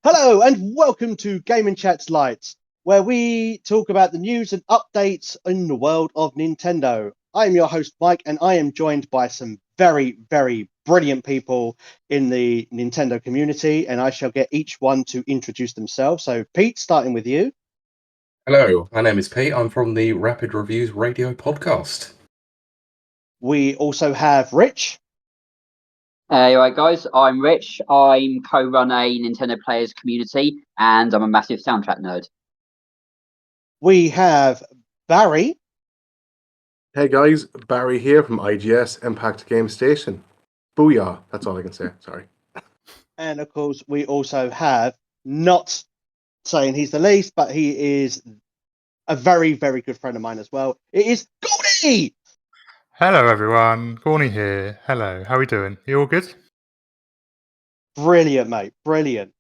Hello and welcome to Game & Chats Lite, where we talk about the news and updates in the world of Nintendo. I am your host Mike, and I am joined by some very, very brilliant people in the Nintendo community, and I shall get each one to introduce themselves. So Pete, starting with you. Hello, my name is Pete. I'm from the Rapid Reviews Radio podcast. We also have Rich. Hey, right, guys. I'm Rich. I'm co-run a Nintendo Players community, and I'm a massive soundtrack nerd. We have Barry. Hey guys, Barry here from IGS Impact Game Station. Booyah, that's all I can say, sorry. And of course, we also have, not saying he's the least, but he is a very, very good friend of mine as well. It is Gawny! Hello everyone, Gawny here. Hello, how are we doing? You all good? Brilliant, mate. Brilliant.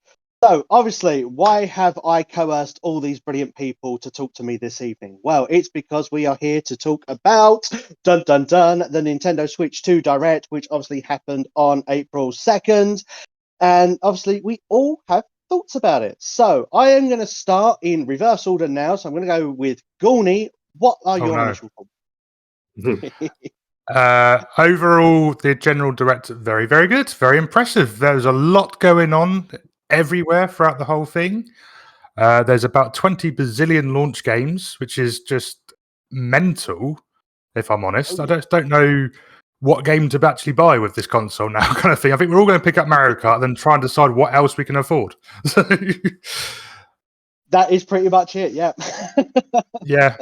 So, obviously, why have I coerced all these brilliant people to talk to me this evening? Well, it's because we are here to talk about, dun dun dun, the Nintendo Switch 2 Direct, which obviously happened on April 2nd. And obviously, we all have thoughts about it. So, I am going to start in reverse order now. So, I'm going to go with Gawny. What are your initial thoughts? Overall, the general direct, very, very good, very impressive. There's a lot going on everywhere throughout the whole thing. There's about 20 bazillion launch games, which is just mental, if I'm honest. I don't know what game to actually buy with this console now, kind of thing. I think we're all going to pick up Mario Kart and then try and decide what else we can afford. So, that is pretty much it, yeah. yeah,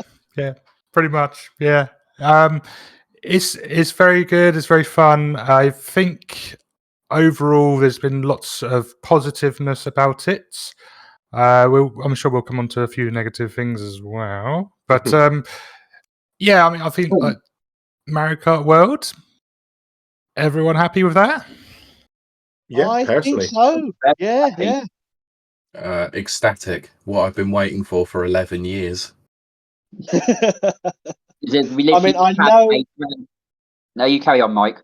pretty much, yeah. It's very good. It's very fun. I think overall there's been lots of positiveness about it. I'm sure we'll come on to a few negative things as well. But yeah, I mean, I think like Mario Kart World. Everyone happy with that? Yeah, I personally. think so. Yeah. Ecstatic. What I've been waiting for 11 years. Is it I mean, I know. No, you carry on, Mike.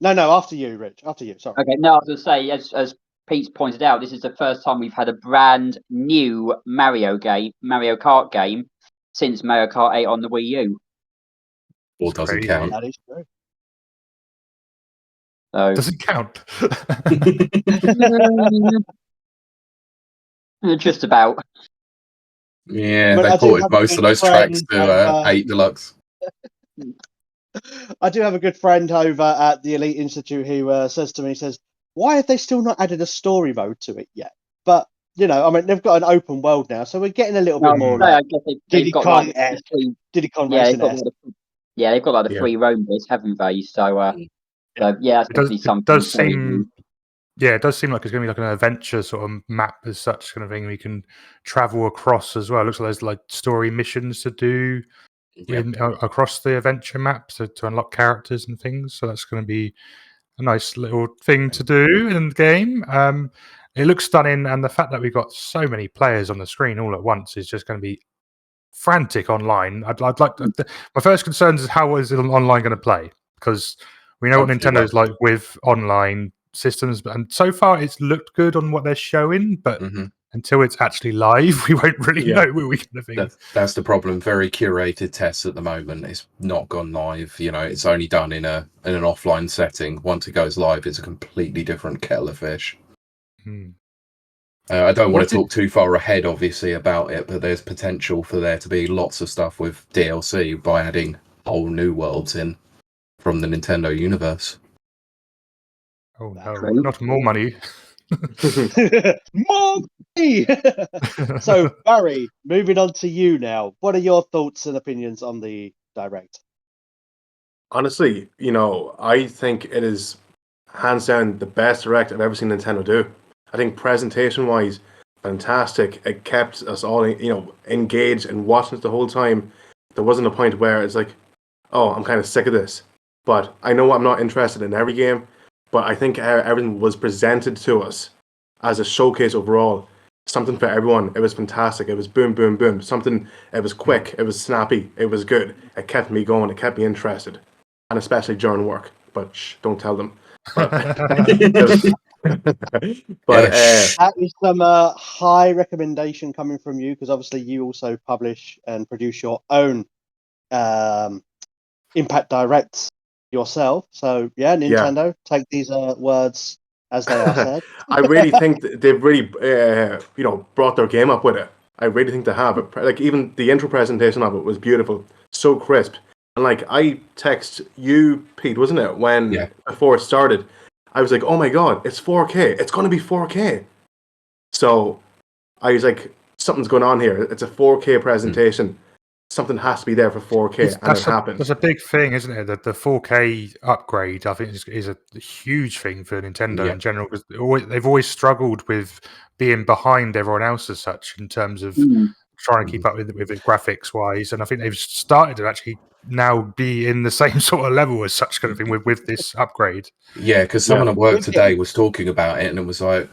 No, after you, Rich. After you, sorry. Okay, no, I was going to say, as Pete's pointed out, this is the first time we've had a brand new Mario Kart game, since Mario Kart 8 on the Wii U. Or doesn't count. That is true. So, Doesn't count. just about. Yeah, But they I do ported have a most of good those tracks friend to 8 Deluxe. I do have a good friend over at the Elite Institute who says to me, why have they still not added a story mode to it yet? But, you know, I mean, they've got an open world now, so we're getting a little bit more like I guess they've got like Diddy Kong yeah, Racing. they've got like the free roam bits, haven't they? So, yeah, it does seem. Yeah, it does seem like it's going to be like an adventure sort of map as such, kind of thing. We can travel across as well. It looks like there's like story missions to do across the adventure map to unlock characters and things. So that's going to be a nice little thing to do in the game. It looks stunning, and the fact that we've got so many players on the screen all at once is just going to be frantic online. I'd like to, my first concern is how is it online going to play, because we know what Nintendo's like with online systems, and so far it's looked good on what they're showing, but until it's actually live, we won't really know what we're going to think. That's the problem. Very curated tests at the moment. It's not gone live. You know, it's only done in an offline setting. Once it goes live, it's a completely different kettle of fish. I don't want to talk too far ahead, obviously, about it, but there's potential for there to be lots of stuff with DLC by adding whole new worlds in from the Nintendo universe. Oh no, not more money. More money! So, Barry, moving on to you now. What are your thoughts and opinions on the Direct? Honestly, you know, I think it is hands down the best Direct I've ever seen Nintendo do. I think presentation-wise, fantastic. It kept us all, you know, engaged and watching it the whole time. There wasn't a point where it's like, oh, I'm kind of sick of this. But I know I'm not interested in every game. But I think everything was presented to us as a showcase overall. Something for everyone. It was fantastic. It was boom, boom, boom. Something, it was quick. It was snappy. It was good. It kept me going. It kept me interested. And especially during work. But shh, don't tell them. But But That is some high recommendation coming from you, because obviously you also publish and produce your own Impact Directs yourself. So yeah, Nintendo, take these words as they are said. I really think they've really, brought their game up with it. I really think they have. Like, even the intro presentation of it was beautiful, so crisp. And like, I text you, Pete, wasn't it, when before it started? I was like, oh my god, it's 4K. It's going to be 4K. So I was like, something's going on here. It's a 4K presentation. Something has to be there for 4K, and it happened. That's a big thing, isn't it? That the 4K upgrade, I think, is a huge thing for Nintendo in general, because they've always struggled with being behind everyone else as such in terms of trying to keep up with it graphics wise. And I think they've started to actually now be in the same sort of level as such kind of thing with this upgrade. Yeah, because someone at work today was talking about it, and it was like,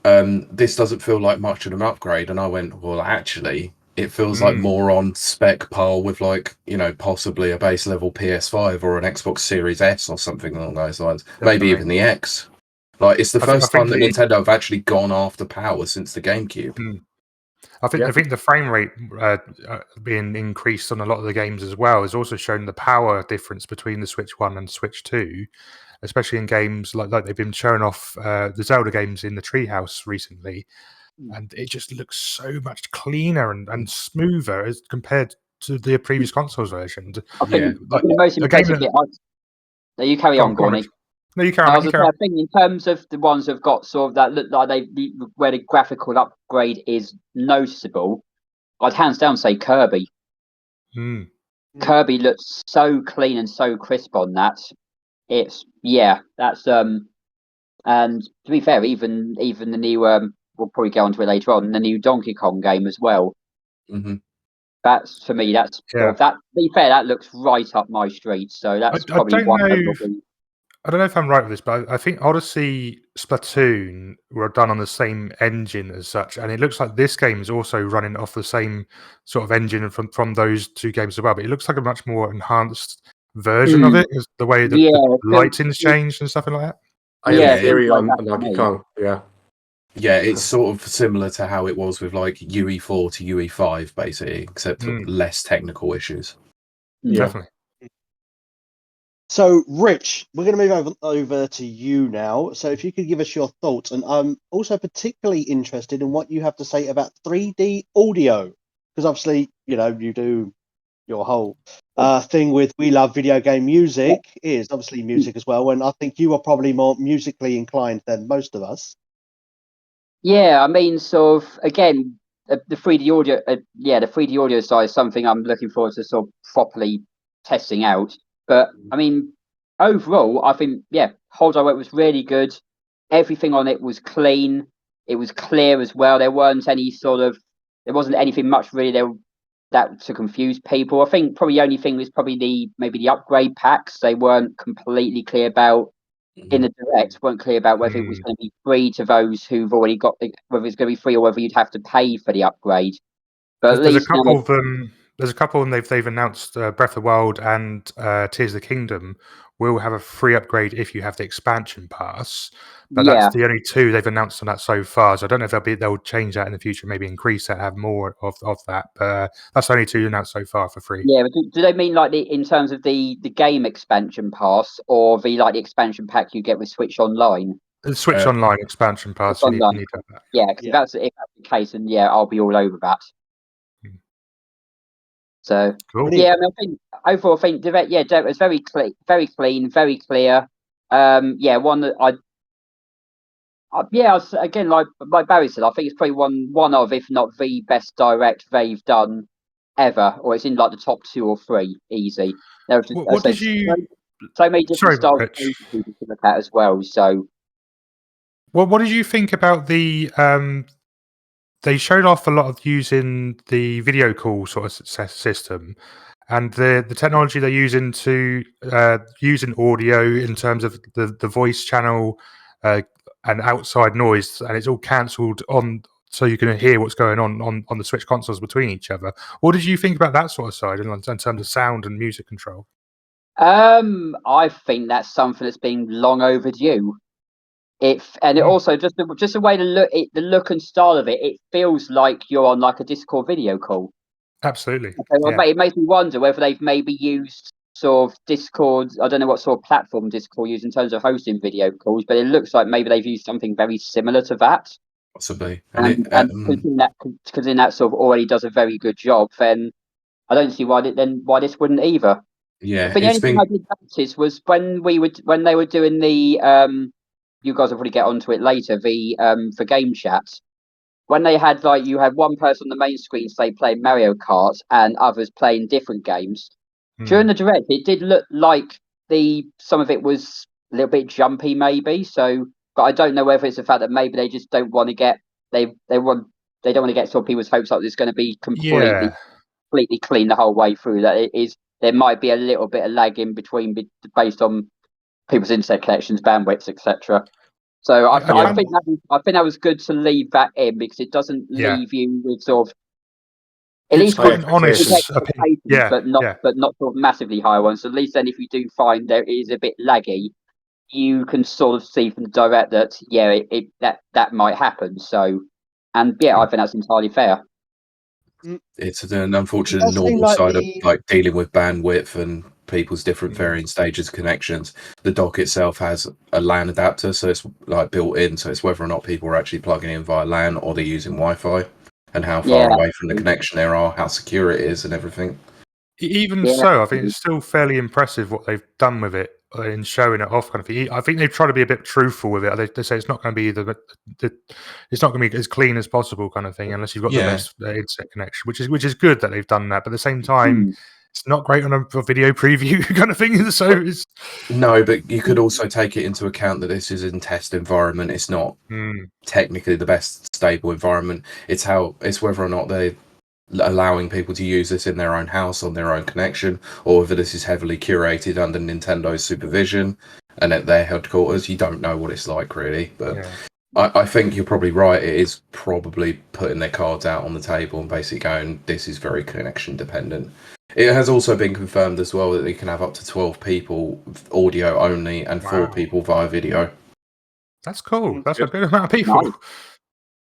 this doesn't feel like much of an upgrade. And I went, well, actually, it feels like more on spec par with, like, possibly a base level PS5 or an Xbox Series S or something along those lines. Definitely. Maybe even the X. Like, it's the first time that Nintendo have actually gone after power since the GameCube. I think the frame rate being increased on a lot of the games as well has also shown the power difference between the Switch 1 and Switch 2, especially in games like they've been showing off the Zelda games in the Treehouse recently. And it just looks so much cleaner and smoother as compared to the previous consoles version. I think the most impressive bit. You carry on, Gawny. No, you carry on. I think in terms of the ones that have got sort of that look like where the graphical upgrade is noticeable, I'd hands down say Kirby. Kirby looks so clean and so crisp on that. That's and to be fair, even the new we'll probably go on to it later on, the new Donkey Kong game as well. That's, for me, that's to be fair, that looks right up my street. So that's probably I don't know if I'm right with this, but I think Odyssey, Splatoon were done on the same engine as such, and it looks like this game is also running off the same sort of engine from those two games as well. But it looks like a much more enhanced version of it, is the way that the lighting's changed and stuff like that. I have a theory on Donkey Kong. Yeah, it's sort of similar to how it was with like UE4 to UE5, basically, except less technical issues. Definitely. So, Rich, we're going to move over to you now. So, if you could give us your thoughts, and I'm also particularly interested in what you have to say about 3D audio, because obviously, you do your whole thing with We Love Video Game Music is obviously music as well, and I think you are probably more musically inclined than most of us. Yeah, I mean, sort of, again, the 3D audio, the 3D audio side is something I'm looking forward to sort of properly testing out. But I mean, overall, I think Hold I Wait was really good. Everything on it was clean. It was clear as well. There wasn't anything much really that to confuse people. I think probably the only thing was probably maybe the upgrade packs. They weren't completely clear about in the direct. Weren't clear about whether it was going to be free to those who've already got whether it's going to be free or whether you'd have to pay for the upgrade. But there's a couple of them. There's a couple, and they've announced Breath of the Wild and Tears of the Kingdom will have a free upgrade if you have the expansion pass. But that's the only two they've announced on that so far. So I don't know if they'll change that in the future, maybe increase that, have more of that. But that's the only two announced so far for free. Yeah, but do they mean like in terms of the game expansion pass, or the expansion pack you get with Switch Online? The Switch Online expansion pass. You need to have that. Yeah, because if that's the case, then I'll be all over that. So cool. I mean, I think Direct, it was very clean, very clear. One that again, like Barry said, I think it's probably one of, if not the best Direct they've done ever, or it's in like the top 2 or 3, easy. There was so many different styles to look at as well. So, what did you think about the? They showed off a lot of using the video call sort of system, and the technology they're using to using audio in terms of the voice channel and outside noise, and it's all cancelled on, so you can hear what's going on the Switch consoles between each other. What did you think about that sort of side in terms of sound and music control? I think that's something that's been long overdue. It also just the way the look and style of it. It feels like you're on like a Discord video call. Absolutely. It makes me wonder whether they've maybe used sort of Discord. I don't know what sort of platform Discord used in terms of hosting video calls, but it looks like maybe they've used something very similar to that. Possibly. And considering that sort of already does a very good job, then I don't see why this wouldn't either. Yeah, I think the only thing I did notice was when they were doing the you guys will probably get onto it later, the for game chats. When they had you had one person on the main screen, say, playing Mario Kart and others playing different games. During the direct, it did look like some of it was a little bit jumpy, maybe. So, but I don't know whether it's the fact that maybe they just don't want to get they don't want to get sort of people's hopes up that it's going to be completely clean the whole way through. That it is there might be a little bit of lag in between based on people's internet connections, bandwidths, etc. So I think that was good to leave that in because it doesn't leave you with sort of at It's least quite an honest opinion, but not sort of massively high ones. So at least then, if you do find there is a bit laggy, you can sort of see from the direct that that might happen. So, I think that's entirely fair. It's an unfortunate normal side of dealing with bandwidth and people's different varying stages of connections. The dock itself has a LAN adapter, so it's built in. So it's whether or not people are actually plugging in via LAN or they're using Wi-Fi, and how far away from the connection they are, how secure it is, and everything. Even so, I think it's still fairly impressive what they've done with it in showing it off. Kind of thing. I think they've tried to be a bit truthful with it. They say it's not going to be it's not going to be as clean as possible, kind of thing, unless you've got the best internet connection, which is good that they've done that. But at the same time, it's not great on a video preview kind of thing. So it's no, but you could also take it into account that this is in test environment. It's not technically the best stable environment. It's whether or not they allowing people to use this in their own house on their own connection, or whether this is heavily curated under Nintendo's supervision and at their headquarters. You don't know what it's like, really, but I think you're probably right. It is probably putting their cards out on the table and basically going, this is very connection dependent. It has also been confirmed as well that they can have up to 12 people audio only and 4 people via video. That's cool. That's a good amount of people.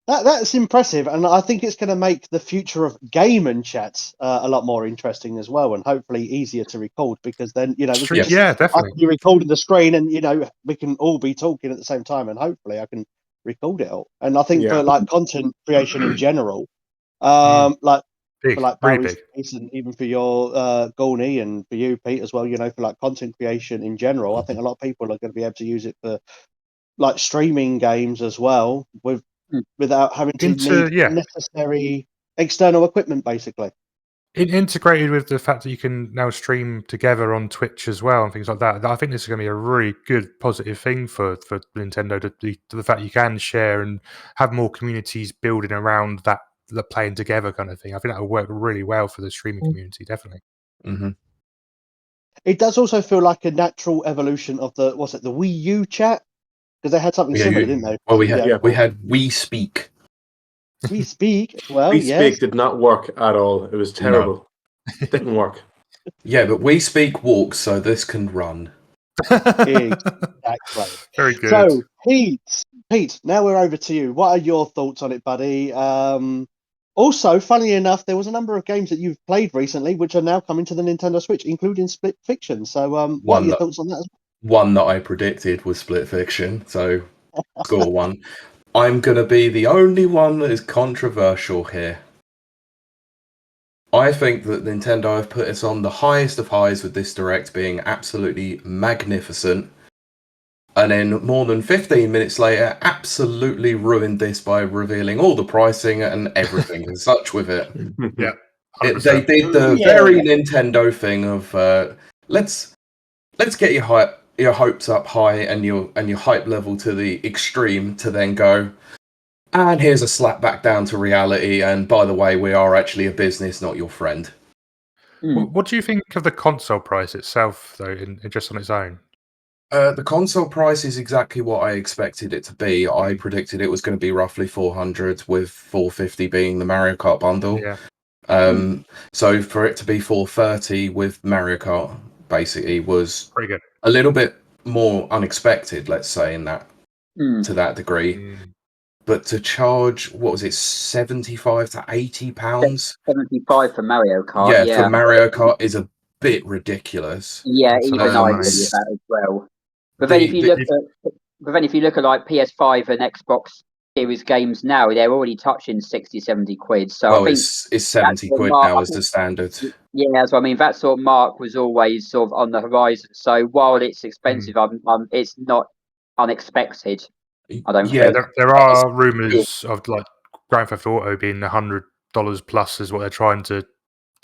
That's impressive, and I think it's going to make the future of game and chats a lot more interesting as well, and hopefully easier to record, because then definitely. I can be recording the screen, and we can all be talking at the same time, and hopefully I can record it all. And I think for content creation in general, big, for really Barry's big, case, and even for your Gawny and for you, Pete, as well, for content creation in general, I think a lot of people are going to be able to use it for streaming games as well, without having to need necessary external equipment, basically. Integrated with the fact that you can now stream together on Twitch as well and things like that. I think this is going to be a really good positive thing for Nintendo, the fact you can share and have more communities building around that playing together kind of thing. I think that will work really well for the streaming community, definitely. Mm-hmm. It does also feel like a natural evolution of the Wii U chat, because they had something similar, didn't they? Well, we had We Speak. We Speak, well, We Speak did not work at all. It was terrible. It didn't work. Yeah, but We Speak walks, so this can run. Exactly. Very good. So, Pete, now we're over to you. What are your thoughts on it, buddy? Also, funnily enough, there was a number of games that you've played recently which are now coming to the Nintendo Switch, including Split Fiction. So, what are your thoughts on that as well? One that I predicted was Split Fiction, so score 1. I'm going to be the only one that is controversial here. I think that Nintendo have put us on the highest of highs with this Direct being absolutely magnificent, and then more than 15 minutes later, absolutely ruined this by revealing all the pricing and everything and such with it. Yeah, they did the very Nintendo thing of let's get your hopes up high and your hype level to the extreme, to then go, and here's a slap back down to reality, and by the way, we are actually a business, not your friend. What do you think of the console price itself, though, just on its own? The console price is exactly what I expected it to be. I predicted it was going to be roughly 400, with 450 being the Mario Kart bundle. Yeah. So for it to be 430 with Mario Kart, basically, was pretty good. A little bit more unexpected, let's say, in that to that degree. But to charge, what was it, 75 to 80 pounds? 75 for Mario Kart. For Mario Kart is a bit ridiculous. Yeah, That's a even lot I of agree money. with that as well. But then if you look at like PS5 and Xbox Series games now, they're already touching 60, 70 quid. So I think it's 70 quid now as the standard. Yeah, so I mean that sort of mark was always sort of on the horizon. So while it's expensive, it's not unexpected. I don't think. There are rumours of like Grand Theft Auto being $100 plus is what they're trying to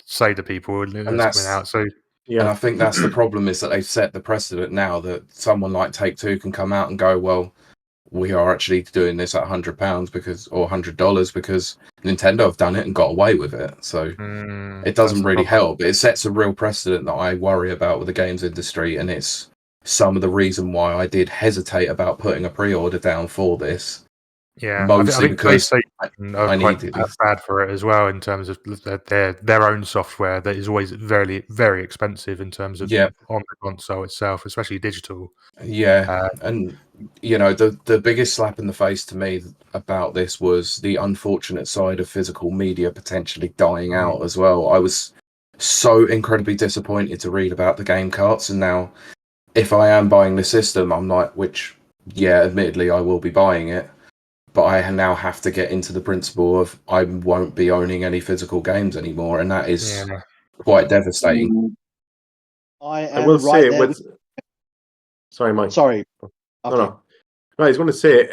say to people, and that's coming out. So and I think that's the problem, is that they've set the precedent now that someone like Take-Two can come out and go, well, we are actually doing this at £100 or $100 because Nintendo have done it and got away with it. So it doesn't really help. It sets a real precedent that I worry about with the games industry, and it's some of the reason why I did hesitate about putting a pre-order down for this. Yeah, mostly I think because PlayStation are quite bad for it as well in terms of their own software that is always very, very expensive in terms of on the console itself, especially digital. And the biggest slap in the face to me about this was the unfortunate side of physical media potentially dying out as well. I was so incredibly disappointed to read about the game carts, and now if I am buying the system, I'm like, admittedly I will be buying it, but I now have to get into the principle of I won't be owning any physical games anymore, and that is quite devastating. I will say there. Sorry, Mike. Sorry. Okay. No, I was going to say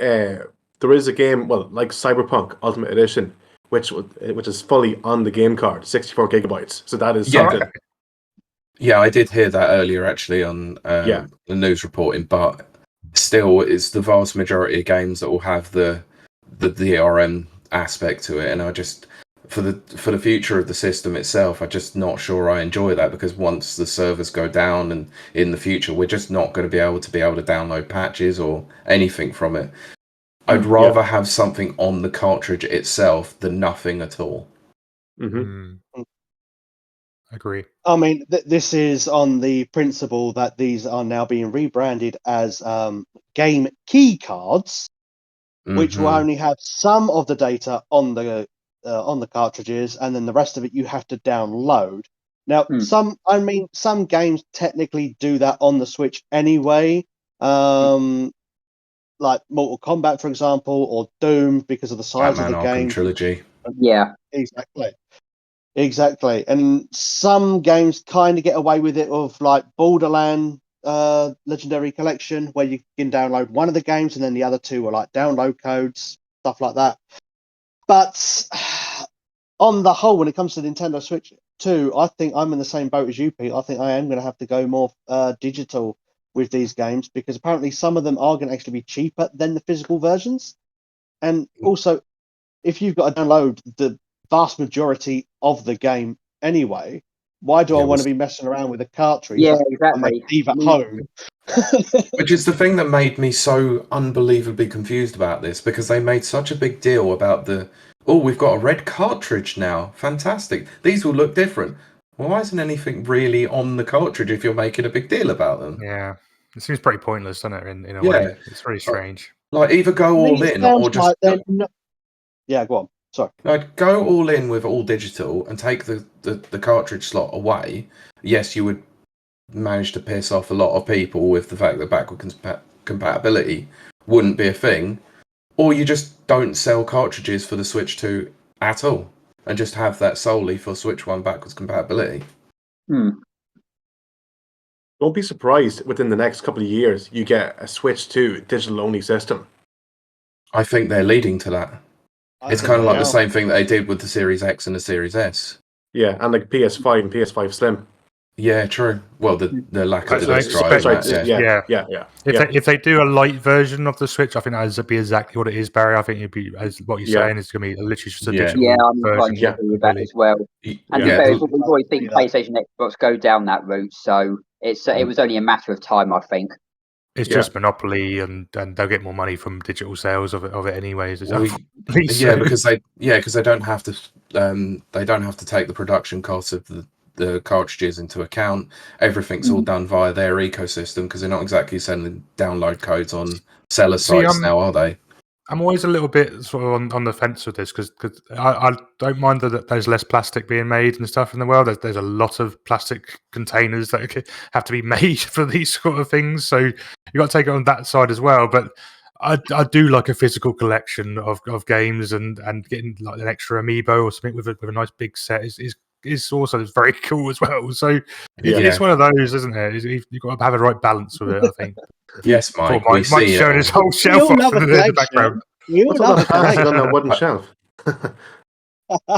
there is a game, like Cyberpunk Ultimate Edition, which is fully on the game card, 64 gigabytes. So that is something. Yeah, I did hear that earlier actually on the news reporting, but still, it's the vast majority of games that will have the DRM aspect to it, and I just for the future of the system itself, I'm just not sure I enjoy that, because once the servers go down and in the future, we're just not going to be able to download patches or anything from it. I'd rather have something on the cartridge itself than nothing at all. Agree. I mean, this is on the principle that these are now being rebranded as game key cards, which will only have some of the data on the cartridges, and then the rest of it you have to download. Now, some games technically do that on the Switch anyway, like Mortal Kombat, for example, or Doom, because of the size Batman of the Arkham game. Trilogy. Yeah, exactly. And some games kind of get away with it, of like Borderlands Legendary Collection, where you can download one of the games and then the other two are like download codes, stuff like that. But on the whole, when it comes to Nintendo Switch 2, I think I'm in the same boat as you, Pete. I think I am going to have to go more digital with these games, because apparently some of them are going to actually be cheaper than the physical versions. And also, if you've got to download the vast majority of the game anyway, why do I want to be messing around with a cartridge? Yeah, exactly. Leave at home. Which is the thing that made me so unbelievably confused about this, because they made such a big deal about we've got a red cartridge now. Fantastic. These will look different. Well, why isn't anything really on the cartridge if you're making a big deal about them? Yeah. It seems pretty pointless, doesn't it, in a way? It's very strange. Like, either go all in or just... Yeah, go on. Sorry. Like, go all in with all digital and take the cartridge slot away. Yes, you would manage to piss off a lot of people with the fact that backward compatibility wouldn't be a thing. Or you just don't sell cartridges for the Switch 2 at all, and just have that solely for Switch 1 backwards compatibility. Don't be surprised within the next couple of years you get a Switch 2 digital-only system. I think they're leading to that. It's kind of like the same thing that they did with the Series X and the Series S. Yeah, and like PS5 and PS5 Slim. Yeah, true. Well, the lack of the disk drive. If they do a light version of the Switch, I think that would be exactly what it is, Barry. I think it'd be, as what you're saying, it's going to be literally just a digital version. Yeah, I'm agree with that as well. And we've always seen PlayStation, Xbox go down that route, so it was only a matter of time, I think. It's just monopoly, and they'll get more money from digital sales of it anyways. Because they don't have to take the production costs of the cartridges into account. Everything's all done via their ecosystem because they're not exactly sending download codes on seller sites now, are they? I'm always a little bit sort of on the fence with this because I don't mind that there's less plastic being made and stuff in the world. There's a lot of plastic containers that have to be made for these sort of things. So you got to take it on that side as well. But I do like a physical collection of games and getting like an extra amiibo or something with a nice big set is also very cool as well. So it's one of those, isn't it? You've got to have the right balance with it, I think. Yes, Mike. Mike's showing his whole shelf off in the background. What's all that plastic on that wooden shelf?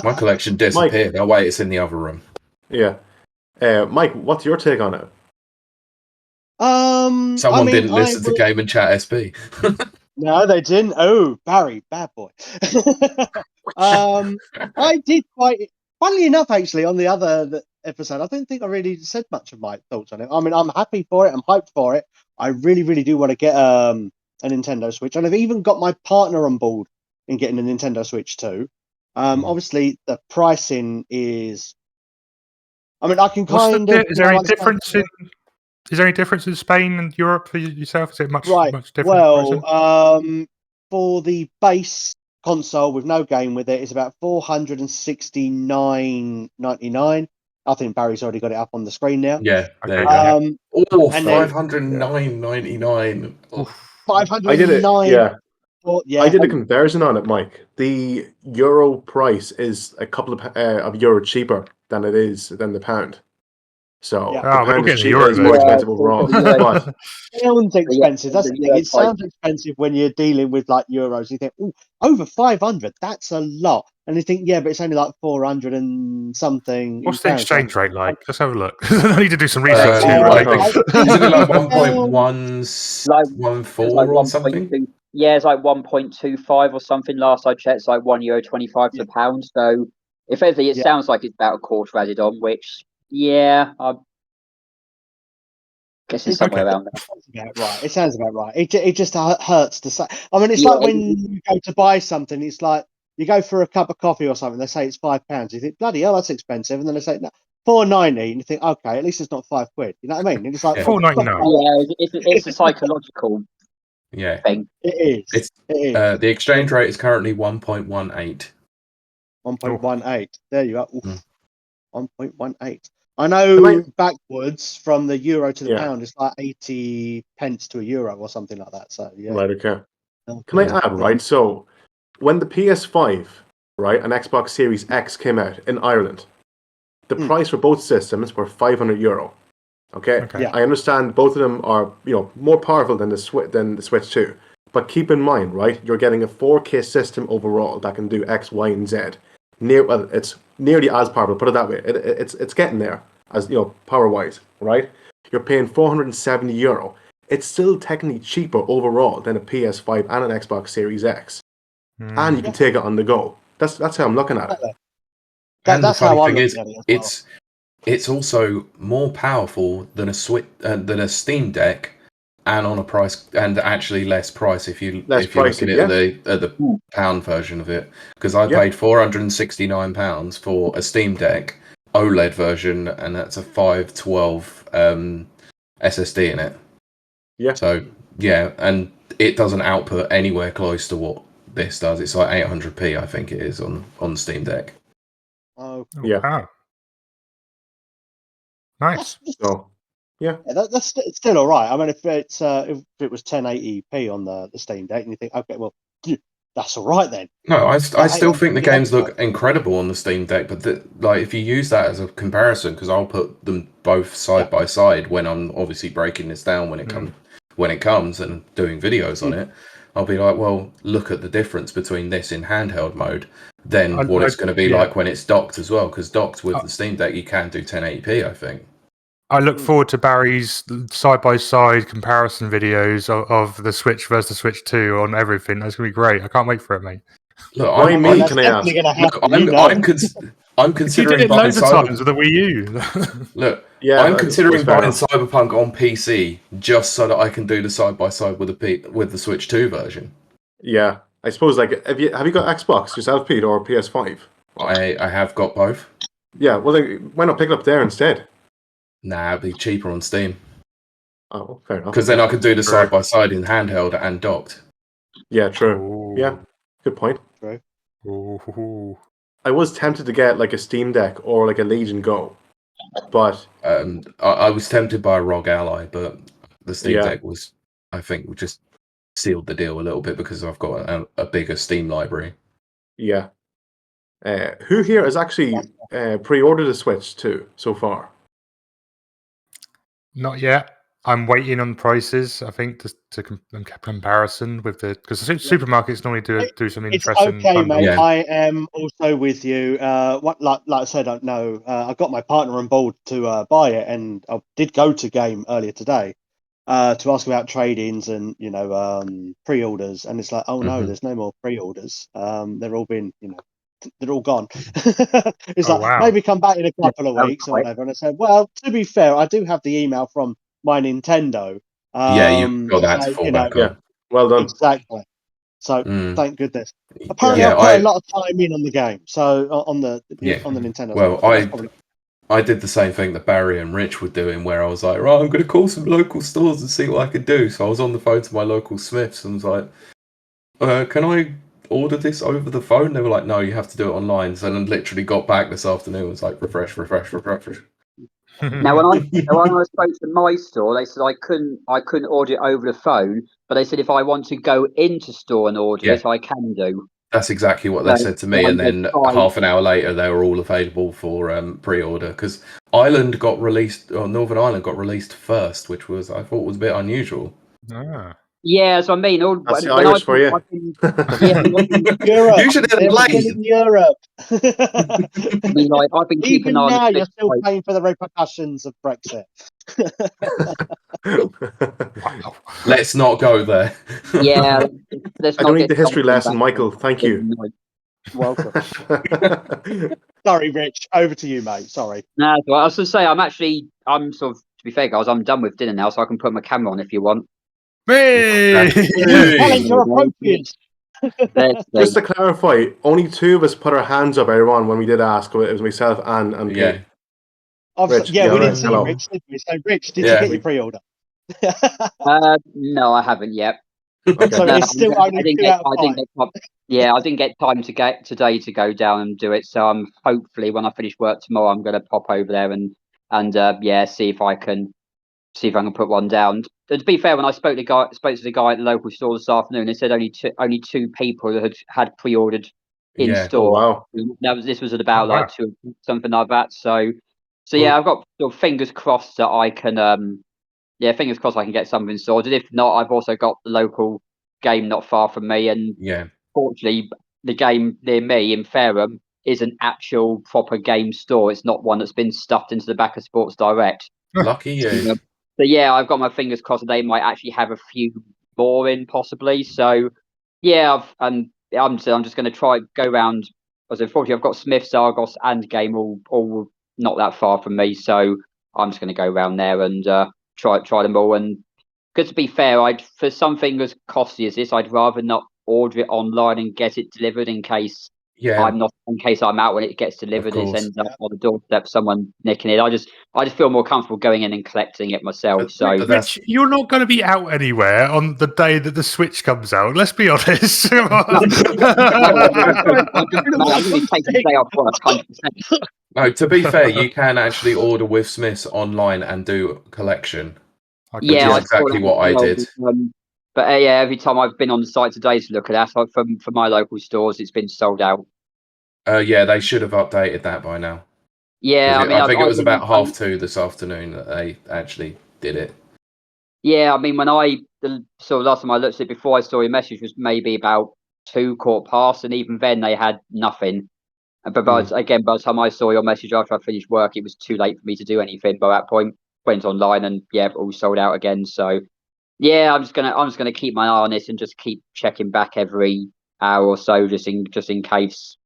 My collection disappeared. Oh wait, it's in the other room. Yeah. Mike, what's your take on it? Someone didn't listen to Game and Chat SB. No, they didn't. Oh, Barry, bad boy. I did quite. Funnily enough, actually, on the other episode, I don't think I really said much of my thoughts on it. I mean, I'm happy for it. I'm hyped for it. I really, really do want to get a Nintendo Switch, and I've even got my partner on board in getting a Nintendo Switch too. Obviously, the pricing is. I mean, I can kind of. Is there any difference in? Is there any difference in Spain and Europe for yourself? Is it much different? Well, for the base console with no game with it, it's about $469.99. I think Barry's already got it up on the screen now. Yeah, there you go. $509.99. I did it. Yeah. I did a conversion on it, Mike. The euro price is a couple of euro cheaper than the pound. So the pound is cheaper, is more expensive overall. But it sounds expensive. That's the thing. It sounds expensive when you're dealing with like euros. You think, oh, over 500, that's a lot. And you think, yeah, but it's only like 400 and something. What's the exchange rate like? Let's have a look. I need to do some research. Isn't it like 1.114 or something? Yeah, it's like 1.25 or something. Last I checked, it's like €1.25 for the pound. So if anything, it sounds like it's about a quarter added on, which, yeah, I guess it's somewhere around there. It sounds about right. It just hurts to say. I mean, it's like when you go to buy something, it's like you go for a cup of coffee or something, they say it's £5. You think, bloody hell, that's expensive. And then they say, no, $4.90. And you think, okay, at least it's not £5. You know what I mean? And it's like $4.99. Yeah, it's a psychological thing. It is. The exchange rate is currently 1.18. 1.18. There you are. 1.18. I know backwards from the euro to the pound, it's like 80 pence to a euro or something like that. So yeah. Right. Okay. Can I add? Right. So when the PS5, right, and Xbox Series X came out in Ireland, the price for both systems were €500. Okay. I understand both of them are more powerful than the Switch 2, but keep in mind, right, you're getting a 4K system overall that can do X, Y, and Z. It's nearly as powerful. Put it that way. It's getting there as power wise, right? You're paying €470. It's still technically cheaper overall than a PS5 and an Xbox Series X, and you can take it on the go. That's how I'm looking at it. That's how I'm looking at it as well. It's also more powerful than a Steam Deck, and on a price, and actually less price if you're looking at the pound version of it. Because I paid £469 for a Steam Deck OLED version, and that's a 512 SSD in it. Yeah. So and it doesn't output anywhere close to what this does. It's like 800p, I think it is on Steam Deck. Oh yeah. Wow. Nice. That's still all right. I mean, if it was 1080p on the Steam Deck, and you think, okay, well, that's all right then. No, I still think the games look incredible on the Steam Deck, but if you use that as a comparison, because I'll put them both side by side when I'm obviously breaking this down when it comes and doing videos on it, I'll be like, well, look at the difference between this in handheld mode than what it's going to be like when it's docked as well, because docked with the Steam Deck you can do 1080p, I think. I look forward to Barry's side-by-side comparison videos of the Switch versus the Switch 2 on everything. That's going to be great. I can't wait for it, mate. Look, I'm considering you did it buying loads of times with the Wii U. Look, I'm considering buying Cyberpunk on PC just so that I can do the side-by-side with the Switch 2 version. Yeah, I suppose, have you got Xbox yourself, Pete, or PS5? I have got both. Yeah, well, then why not pick it up there instead? Nah, it'd be cheaper on Steam. Oh, fair enough. Because then I could do the True. side by side in handheld and docked. Yeah, true. Ooh. Yeah, good point. True. Ooh. I was tempted to get like a Steam Deck or like a Legion Go, but I was tempted by a ROG Ally, but the Steam Yeah. Deck was, I think, just sealed the deal a little bit because I've got a bigger Steam library. yeah. Who here has actually pre-ordered a Switch too so far? Not yet. I'm waiting on prices. I think to comparison with the because the supermarkets normally do some It's interesting. okay, mate. bundles. Yeah. I am also with you. Like I said, I know I got my partner on board to buy it, and I did go to Game earlier today to ask about trade-ins and pre-orders, and it's like, oh no, Mhm. there's no more pre-orders. They're all been, they're all gone. It's Oh, like wow. maybe come back in a couple of that was weeks or quick. whatever. And I said, well, to be fair, I do have the email from my Nintendo. Yeah, you've got to that to say, fall back Yeah, on. well done. exactly. So Mm. thank goodness. Apparently, Yeah, I put a lot of time in on the game, so on the Nintendo. Well, so that's probably I did the same thing that Barry and Rich were doing, where I was like, right, I'm going to call some local stores and see what I could do. So I was on the phone to my local Smiths and was like, can I order this over the phone? They were like, no, you have to do it online. So then literally got back this afternoon and was like, refresh. Now, when I spoke to my store, they said I couldn't order it over the phone, but they said if I want to go into store and order Yeah. it, I can do. That's exactly what they So, said to me. And then half an hour later, they were all available for pre-order because Northern Ireland got released first, which was I thought was a bit unusual. Ah. Yeah, so I mean, That's the when Irish for you. I've been, yeah, Europe. You should have Everything played. in Europe. I mean, like I've been keeping Even an eye on now, the you're Switch, still like, paying for the repercussions of Brexit. Wow. Let's not go there. yeah, let's I not don't need get the history something lesson, back Michael. on- Thank you. Welcome. Sorry, Rich. Over to you, mate. Sorry. No, well, I was going to say I'm sort of, to be fair, guys, I'm done with dinner now, so I can put my camera on if you want. Hey! New talent are appropriate. Just to clarify, only two of us put our hands up, everyone, when we did ask. It was myself and Pete. Yeah. Rich, Yeah, yeah, we right. didn't see Hello. Rich, did we? So, Rich, did Yeah, you get we- your pre-order? No, I haven't yet. Okay. So No, it's still only I didn't 2 get, out of I 5. didn't get, yeah, I didn't get time to get today to go down and do it. So I'm hopefully when I finish work tomorrow, I'm going to pop over there and see if I can put one down. And to be fair, when I spoke to the guy at the local store this afternoon, they said only two people had pre-ordered in Yeah. store. Oh, wow. This was at about Oh, wow. like 2, something like that. So Well- yeah, I've got sort of fingers crossed that I can fingers crossed I can get something sorted. If not, I've also got the local game not far from me, and Yeah. fortunately, the game near me in Fareham is an actual proper game store. It's not one that's been stuffed into the back of Sports Direct. Lucky you. So yeah, I've got my fingers crossed that they might actually have a few more in possibly. So yeah, I'm just going to try go round. As unfortunately, I've got Smiths, Argos, and Game all not that far from me. So I'm just going to go round there and try them all. And because to be fair, for something as costly as this, I'd rather not order it online and get it delivered in case Yeah. I'm out when it gets delivered. It course. ends up on the doorstep, someone nicking it. I just feel more comfortable going in and collecting it myself. So But that's- Rich, you're not going to be out anywhere on the day that the Switch comes out. Let's be honest. Come on. I'm going to be taking the day off work, 100%. No, to be fair, you can actually order with Smiths online and do collection. Okay. Which is I saw exactly that what as I well. did. But yeah, every time I've been on the site today to look at that, for my local stores, it's been sold out. Yeah, they should have updated that by now. Yeah, I mean, I think it was I've about been- 2:30 this afternoon that they actually did it. Yeah, I mean, so last time I looked at it before I saw your message was maybe about 2:15, and even then they had nothing. But by the time I saw your message after I finished work, it was too late for me to do anything. By that point, went online and yeah, all sold out again. So yeah, I'm just gonna keep my eye on this and just keep checking back every hour or so, just in case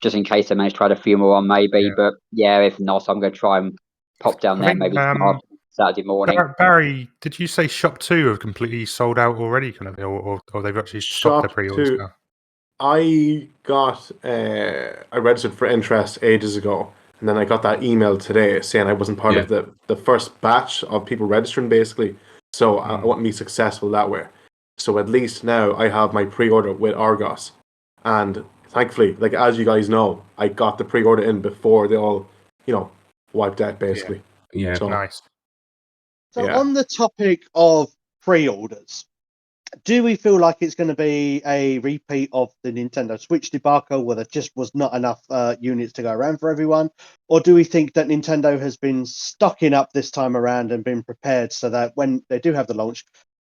I manage to add a few more on maybe. Yeah. But yeah, if not, I'm gonna try and pop down I there think, maybe tomorrow, Saturday morning. Barry, did you say Shop 2 have completely sold out already, kind of, or they've actually stopped their Shop pre-orders 2. now? I registered for interest ages ago, and then I got that email today saying I wasn't part of the first batch of people registering, basically. So I want to be successful that way. So at least now I have my pre-order with Argos, and thankfully, like as you guys know, I got the pre-order in before they all, wiped out basically. Yeah. So, Nice. So on the topic of pre-orders, do we feel like it's going to be a repeat of the Nintendo Switch debacle where there just was not enough units to go around for everyone? Or do we think that Nintendo has been stocking up this time around and been prepared so that when they do have the launch,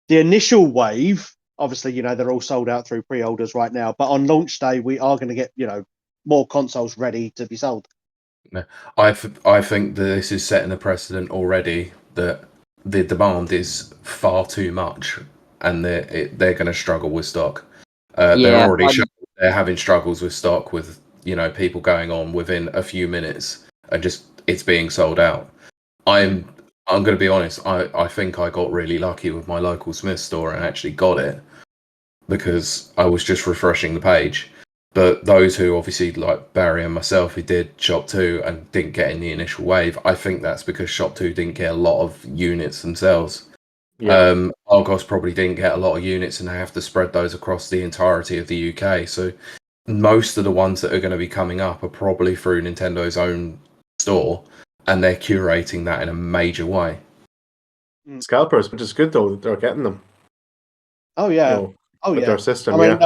the initial wave, obviously, they're all sold out through pre-orders right now, but on launch day, we are going to get, more consoles ready to be sold? No, I think that this is setting a precedent already that the demand is far too much, and they're going to struggle with stock. They're already they're having struggles with stock with people going on within a few minutes and just it's being sold out. I'm going to be honest. I think I got really lucky with my local Smith store and actually got it because I was just refreshing the page. But those who obviously, like Barry and myself, who did Shop 2 and didn't get in the initial wave, I think that's because Shop 2 didn't get a lot of units themselves. yeah. Argos probably didn't get a lot of units, and they have to spread those across the entirety of the UK. So most of the ones that are going to be coming up are probably through Nintendo's own store, and they're curating that in a major way. Scalpers, which is good though that they're getting them. Oh yeah. With their system, I mean,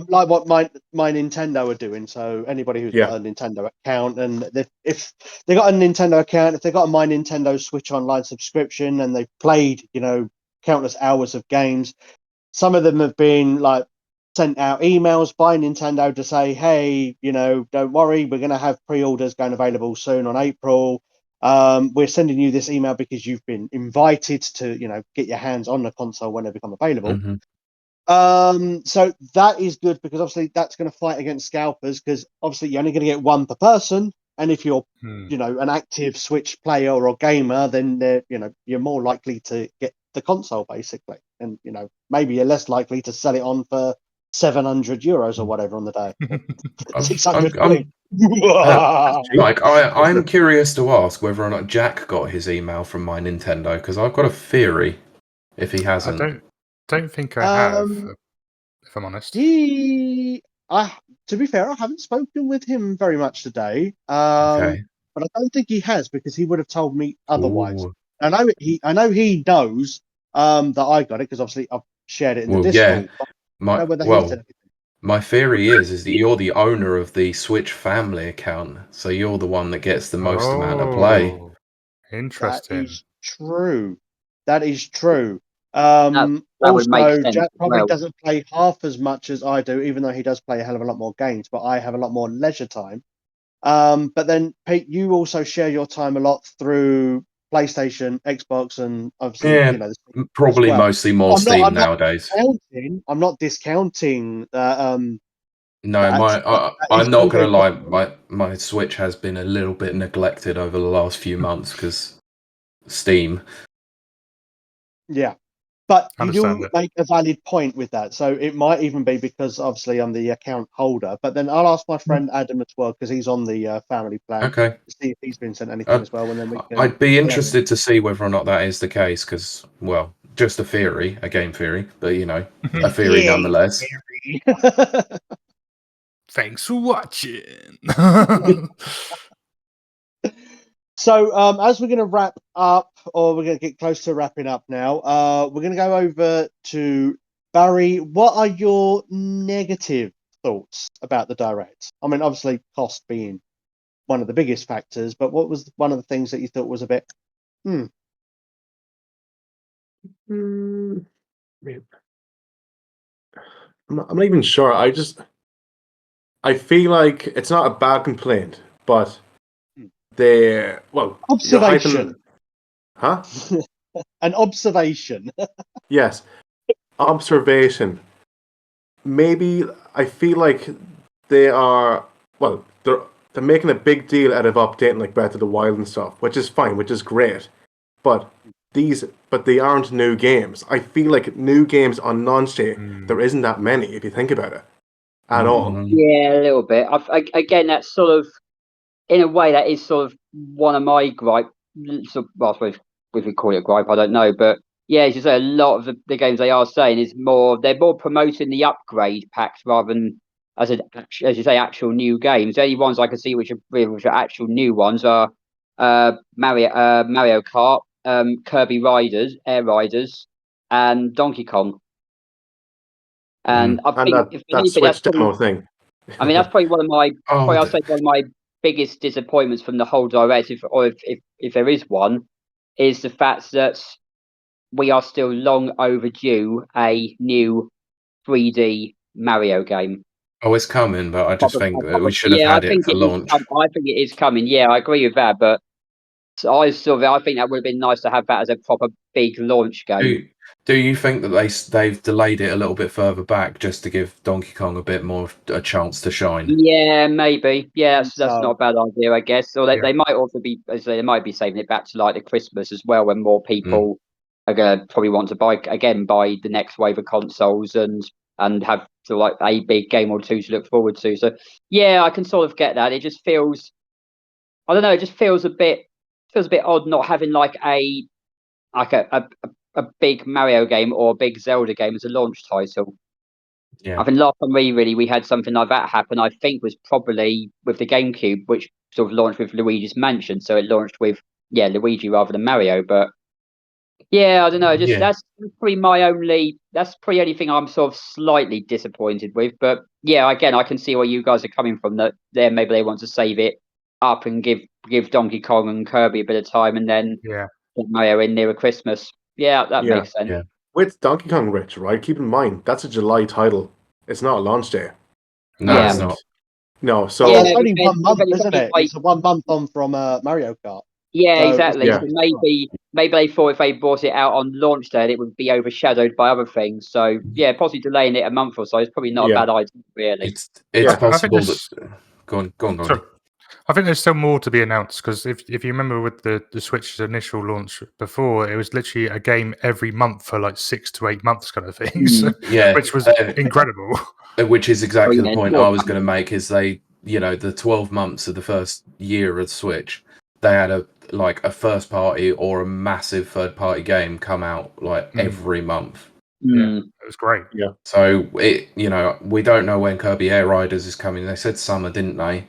like what my Nintendo are doing. So anybody who's got a Nintendo account, and if they got a Nintendo account, if they got a My Nintendo Switch Online subscription, and they've played, countless hours of games, some of them have been like sent out emails by Nintendo to say, hey, don't worry, we're going to have pre-orders going available soon on April. We're sending you this email because you've been invited to, get your hands on the console when they become available. Mm-hmm. So that is good because obviously that's going to fight against scalpers because obviously you're only going to get one per person, and if you're an active Switch player or gamer, then you're more likely to get the console basically, and maybe you're less likely to sell it on for €700 or whatever on the day. 600 quid. Like I'm curious to ask whether or not Jack got his email from My Nintendo because I've got a theory if he hasn't. I don't think I have, if I'm honest. To be fair, I haven't spoken with him very much today. Okay. But I don't think he has because he would have told me otherwise. Ooh. I know he knows that I got it because obviously I've shared it in the Discord. Yeah. I don't know whether he said anything. My theory is that you're the owner of the Switch family account, so you're the one that gets the most amount of play. Interesting. That is true. That would make Also, sense Jack as probably well. doesn't play half as much as I do, even though he does play a hell of a lot more games, but I have a lot more leisure time. But then, Pete, you also share your time a lot through PlayStation, Xbox, and obviously, probably mostly more Steam nowadays. I'm not discounting No, I'm not going to lie. My Switch has been a little bit neglected over the last few months because Steam. Yeah, but you do make a valid point with that. So it might even be because obviously I'm the account holder. But then I'll ask my friend Adam as well because he's on the family plan. Okay. To see if he's been sent anything as well. And then I'd be interested to see whether or not that is the case because, well, just a theory, a game theory, but a theory nonetheless. Thanks for watching. So, as we're going to wrap up, or we're going to get close to wrapping up now, we're going to go over to Barry. What are your negative thoughts about the Direct? I mean, obviously, cost being one of the biggest factors, but what was one of the things that you thought was a bit, I'm not even sure. I feel like it's not a bad complaint, but observation. Huh? An observation. Yes. Observation. Maybe I feel like they're making a big deal out of updating like Breath of the Wild and stuff, which is fine, which is great. But they aren't new games. I feel like new games on launch-day, there isn't that many if you think about it. At all. Yeah, a little bit. Again, that's sort of, in a way, that is sort of one of my gripe. So, well, I suppose if we call it a gripe, I don't know, but yeah, as you say, a lot of the games they are saying is they're more promoting the upgrade packs rather than as you say, actual new games. The only ones I can see which are actual new ones are Mario Kart, Kirby Air Riders, and Donkey Kong. And I And think if that anything, Switch that's demo probably, thing. I mean, that's probably one of my, Oh, I'll say one of my biggest disappointments from the whole direct, if there is one, is the fact that we are still long overdue a new 3D Mario game. oh, it's coming, but I just think that we should have Yeah, had it for launch. I think it is coming. Yeah, I agree with that, but I think that would have been nice to have that as a proper big launch game. Do you think that they've delayed it a little bit further back just to give Donkey Kong a bit more a chance to shine? Yeah, maybe. Yeah, that's No. not a bad idea, I guess. Or they might also be, as they might be saving it back to like the Christmas as well, when more people are gonna probably want to buy the next wave of consoles and have sort of like a big game or two to look forward to. So yeah, I can sort of get that. It just feels, I don't know, it just feels a bit odd not having like a big Mario game or a big Zelda game as a launch title. Yeah. I think last time we had something like that happen, I think was probably with the GameCube, which sort of launched with Luigi's Mansion. So it launched with Luigi rather than Mario. But yeah, I don't know. Just that's pretty only thing I'm sort of slightly disappointed with. But yeah, again, I can see where you guys are coming from. That there maybe they want to save it up and give Donkey Kong and Kirby a bit of time, and then put Mario in near Christmas. Yeah, that makes sense. Yeah. With Donkey Kong, Rich, right? Keep in mind that's a July title. It's not a launch day. No, it's not. No, so Well, it's only 1 month, isn't it? It's 1 month on from Mario Kart. Yeah, So exactly. yeah. So maybe they thought if they brought it out on launch day, it would be overshadowed by other things. So yeah, possibly delaying it a month or so is probably not a bad idea, really. It's possible that. Go on. Sorry. I think there's still more to be announced because if you remember with the Switch's initial launch before, it was literally a game every month for like 6 to 8 months kind of thing. So, which was incredible. Which is exactly the point I was going to make. Is the 12 months of the first year of Switch, they had a first party or a massive third party game come out every month. Yeah, it was great. Yeah. So we don't know when Kirby Air Riders is coming. They said summer, didn't they?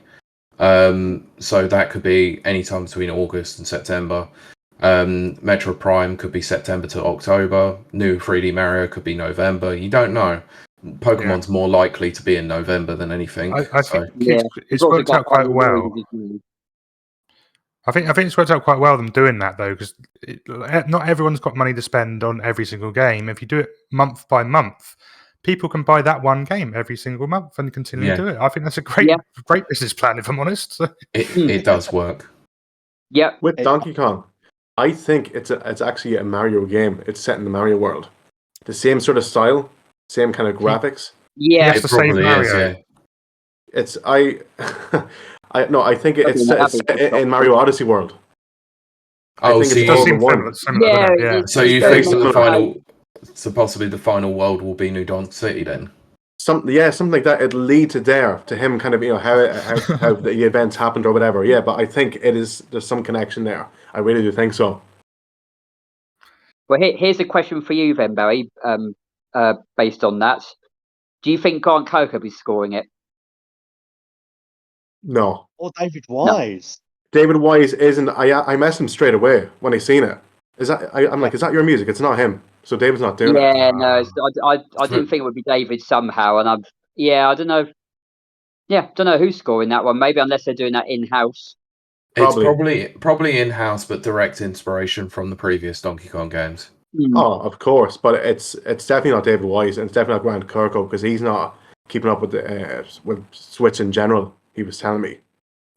So that could be any time between August and September. Metro Prime could be September to October. New 3D Mario could be November. You don't know. Pokemon's more likely to be in November than anything. I think it's worked out quite well. I think it's worked out quite well them doing that though, because not everyone's got money to spend on every single game. If you do it month by month, people can buy that one game every single month and continue to do it. I think that's a great business plan, if I'm honest. It does work. Yeah. With Donkey Kong, I think it's actually a Mario game. It's set in the Mario world. The same sort of style, same kind of graphics. Yeah, it probably is. Yeah. It's I think it's set in Mario Odyssey world. Oh, I think it does seem similar. So you think that possibly the final world will be New Donk City then? Something like that. It'll lead to him kind of how the events happened or whatever. Yeah, but I think there's some connection there. I really do think so. Well, here's a question for you then, Barry. Based on that, do you think Grant Coker will be scoring it? No. Or David Wise. No. David Wise isn't. I messed him straight away when I seen it. Is that your music? It's not him. So David's not doing it. Yeah, no. I didn't think it would be David somehow, and I don't know. Yeah, don't know who's scoring that one. Maybe unless they're doing that in house. It's probably in house, but direct inspiration from the previous Donkey Kong games. Oh, of course, but it's definitely not David Wise, and it's definitely not Grant Kirkhope because he's not keeping up with Switch in general. He was telling me,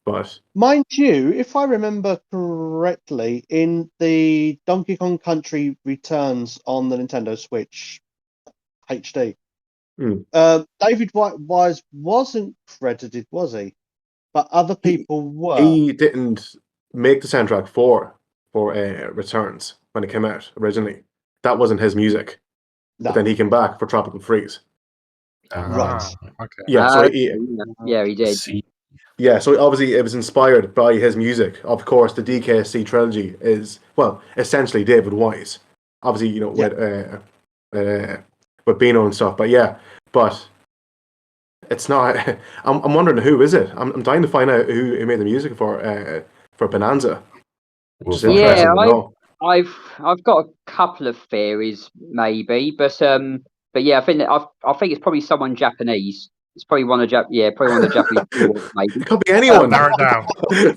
but mind you, if I remember correctly, in the Donkey Kong Country Returns on the Nintendo Switch HD, David Wise wasn't credited, was he? But other people were. He didn't make the soundtrack for Returns when it came out originally. That wasn't his music. No. But then he came back for Tropical Freeze. Right. Okay. Yeah. So he did. Yeah, so obviously it was inspired by his music. Of course, the DKSC trilogy is, well, essentially David Wise. Obviously, Yeah. with Beano and stuff. But yeah, but it's not. I'm wondering who is it. I'm dying to find out who made the music for Bonanza. We'll Just find Yeah, interesting out. to know. I've got a couple of theories, maybe, but yeah, I think it's probably someone Japanese. It's probably probably one of the Japanese lords, maybe. It could be anyone. Narrow it down.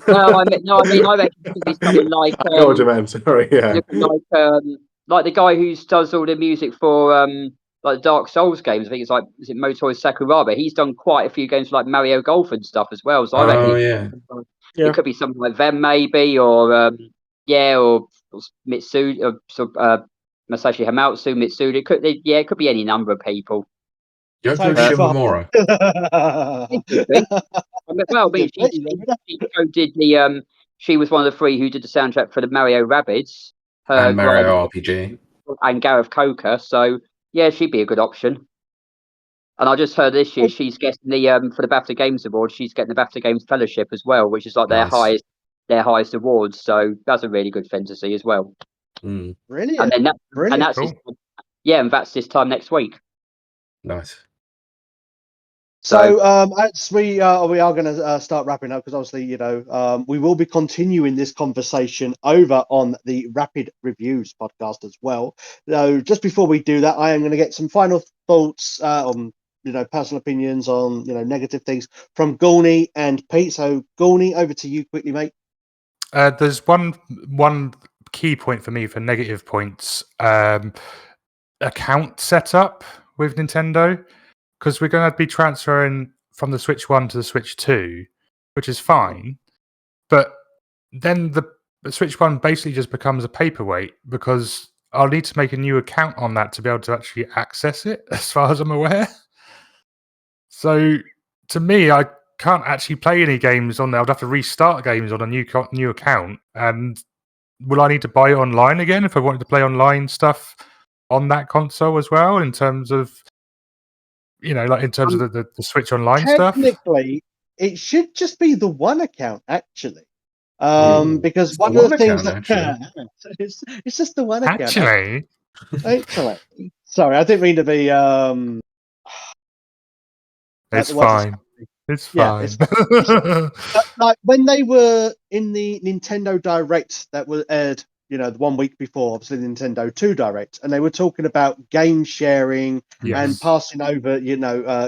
Well, I mean, I reckon it could be someone like I know what you meant. Sorry, yeah. like the guy who does all the music for like the Dark Souls games. I think it's like, is it Motoi Sakuraba? He's done quite a few games for like Mario Golf and stuff as well. So I reckon Oh yeah. it could be something like them, maybe, or or Mitsu, Masashi Hamatsu, Mitsuda. It could be any number of people. Yoko Totally fine. Shimomura. It could be. I mean, Could be, you never know. she co-did she was one of the three who did the soundtrack for the Mario Rabbids. And Her Mario RPG. and Gareth Coker. So yeah, she'd be a good option. And I just heard this year she's getting the for the BAFTA Games Award, she's getting the BAFTA Games Fellowship as well, which is like Nice. their highest awards. So that's a really good fantasy as well. Mm, Brilliant. And then Brilliant. that's Cool. and that's this time next week. nice. So, as we are going to start wrapping up, because obviously, we will be continuing this conversation over on the Rapid Reviews podcast as well. So, just before we do that, I am going to get some final thoughts on, personal opinions on, negative things from Gawny and Pete. So, Gawny, over to you quickly, mate. There's one key point for me for negative points. Account setup with Nintendo, because we're going to be transferring from the Switch 1 to the Switch 2, which is fine. But then the Switch 1 basically just becomes a paperweight, because I'll need to make a new account on that to be able to actually access it, as far as I'm aware. So to me, I can't actually play any games on there. I'd have to restart games on a new account. And will I need to buy it online again if I wanted to play online stuff on that console as well, in terms of, like in terms of the Switch Online stuff? Technically, it should just be the one account, actually. Because It's one the of the one things account, that it's just the one account. Actually, Sorry, I didn't mean to be like it's the words. fine. It's Yeah, fine. it's fine. But, like when they were in the Nintendo Direct that was aired, the 1 week before, obviously the Nintendo 2 Direct, and they were talking about game sharing and Yes. passing over,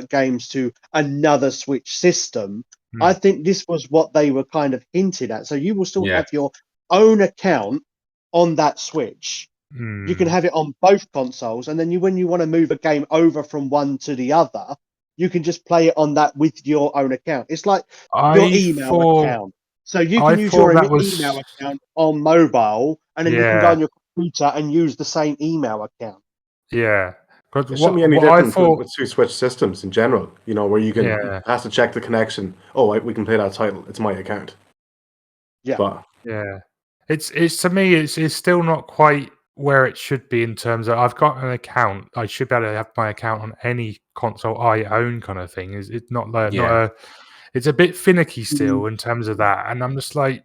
games to another Switch system. Hmm. I think this was what they were kind of hinted at. So you will still Yeah. have your own account on that Switch. You can have it on both consoles, and then when you want to move a game over from one to the other, you can just play it on that with your own account. It's like your email account. So you can use your email account on mobile, and then you can go on your computer and use the same email account. Yeah. It shouldn't be any different with two Switch systems in general, where you can has to check the connection. Oh, we can play that title. It's my account. Yeah. But yeah. It's to me, it's still not quite where it should be in terms of, I've got an account. I should be able to have my account on any console I own, kind of thing. It's not like it's a bit finicky still in terms of that. And I'm just like,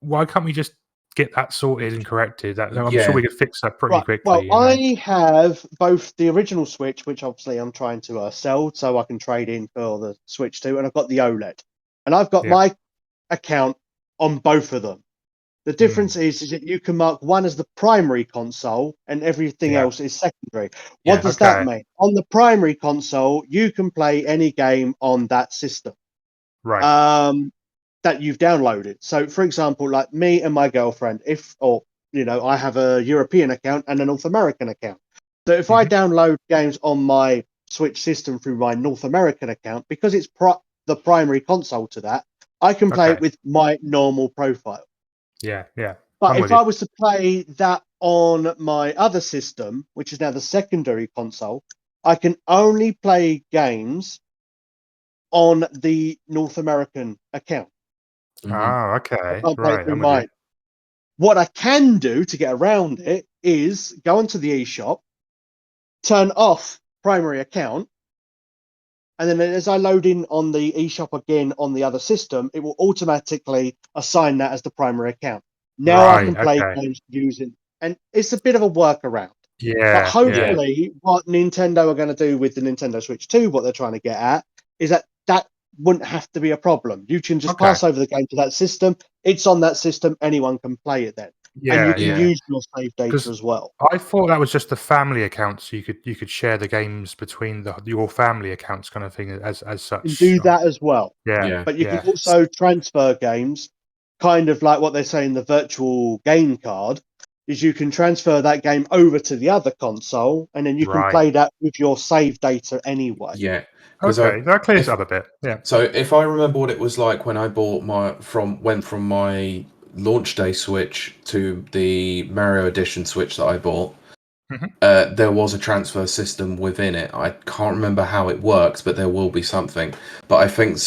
why can't we just get that sorted and corrected? I'm sure we could fix that pretty quickly. Well, I have both the original Switch, which obviously I'm trying to sell so I can trade in for the Switch 2, and I've got the OLED. And I've got my account on both of them. The difference is that you can mark one as the primary console and everything else is secondary. What does that mean? On the primary console, you can play any game on that system. Right. That you've downloaded. So, for example, like me and my girlfriend, I have a European account and a North American account. So if I download games on my Switch system through my North American account, because it's the primary console to that, I can play it with my normal profile. Yeah. But if I was to play that on my other system, which is now the secondary console, I can only play games on the North American account. Oh, okay. I can't play it through mine. What I can do to get around it is go onto the eShop, turn off primary account, And then as I load in on the eShop again on the other system, it will automatically assign that as the primary account. Now I can Right, play okay. games using, and it's a bit of a workaround. But Yeah. hopefully, what Nintendo are going to do with the Nintendo Switch 2, what they're trying to get at, is that wouldn't have to be a problem. You can just Okay. pass over the game to that system. It's on that system. Anyone can play it then. And you can Yeah. use your save data 'Cause as well. I thought that was just the family accounts. You could share the games between your family accounts, kind of thing, as such. You can do that as well. Yeah. Yeah. But you can also transfer games, kind of like what they say in the virtual game card, is you can transfer that game over to the other console, and then you can Right. play that with your save data anyway. Yeah. 'Cause Okay, that clears it up a bit. Yeah. So if I remember what it was like when I bought went from my launch day Switch to the Mario Edition Switch that I bought, there was a transfer system within it. I can't remember how it works, but there will be something. But I think